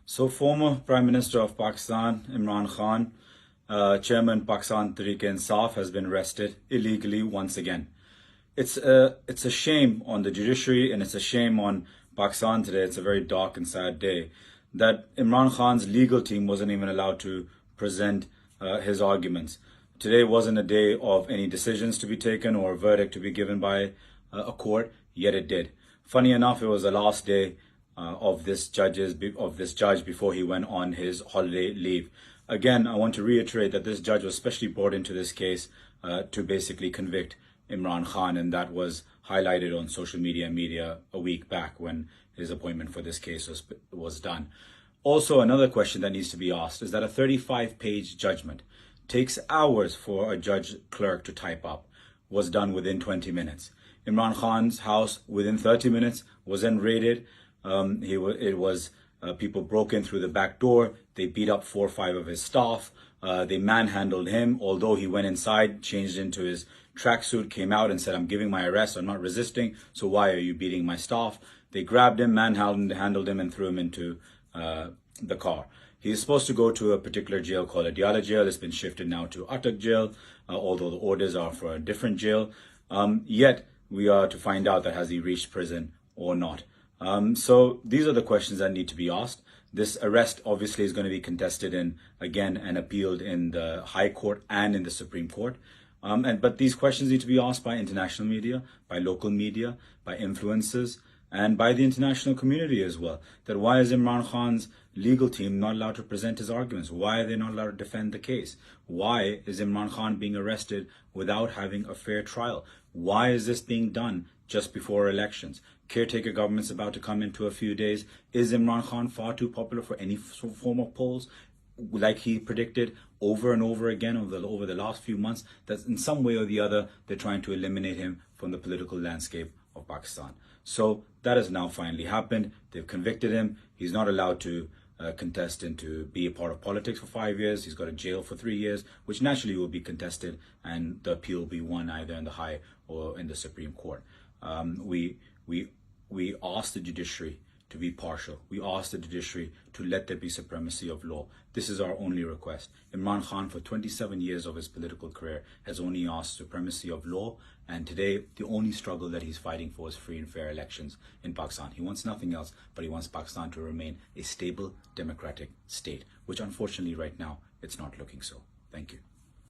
So, former Prime Minister of Pakistan, Imran Khan, Chairman Pakistan Tehreek-e-Insaf, has been arrested illegally once again. It's a shame on the judiciary, and it's a shame on Pakistan today. It's a very dark and sad day that Imran Khan's legal team wasn't even allowed to present his arguments. Today wasn't a day of any decisions to be taken or a verdict to be given by a court, yet it did. Funny enough, it was the last day of this judge before he went on his holiday leave. Again, I want to reiterate that this judge was specially brought into this case to basically convict Imran Khan, and that was highlighted on social media a week back when his appointment for this case was done. Also, another question that needs to be asked is that a 35-page judgment takes hours for a judge clerk to type up, was done within 20 minutes. Imran Khan's house, within 30 minutes, was then raided. People broke in through the back door. They beat up 4 or 5 of his staff. They manhandled him, although he went inside, changed into his tracksuit, came out and said, "I'm giving my arrest, I'm not resisting, so why are you beating my staff?" They grabbed him, manhandled him, and threw him into the car. He's supposed to go to a particular jail called Adiala jail. It's been shifted now to Attak jail, although the orders are for a different jail. Yet, we are to find out that has he reached prison or not. So these are the questions that need to be asked. This arrest obviously is going to be contested and appealed in the High Court and in the Supreme Court. But these questions need to be asked by international media, by local media, by influencers, and by the international community as well. That why is Imran Khan's legal team not allowed to present his arguments? Why are they not allowed to defend the case? Why is Imran Khan being arrested without having a fair trial? Why is this being done just before elections? Caretaker government's about to come into a few days. Is Imran Khan far too popular for any form of polls? Like he predicted over and over again over the last few months, that in some way or the other, they're trying to eliminate him from the political landscape of Pakistan. So that has now finally happened. They've convicted him. He's not allowed to contest and to be a part of politics for 5 years. He's got a jail for 3 years, which naturally will be contested, and the appeal will be won either in the High or in the Supreme Court. We ask the judiciary to be partial. We ask the judiciary to let there be supremacy of law. This is our only request. Imran Khan, for 27 years of his political career, has only asked supremacy of law, and today the only struggle that he's fighting for is free and fair elections in Pakistan. He wants nothing else, but he wants Pakistan to remain a stable, democratic state, which unfortunately right now, it's not looking so. Thank you.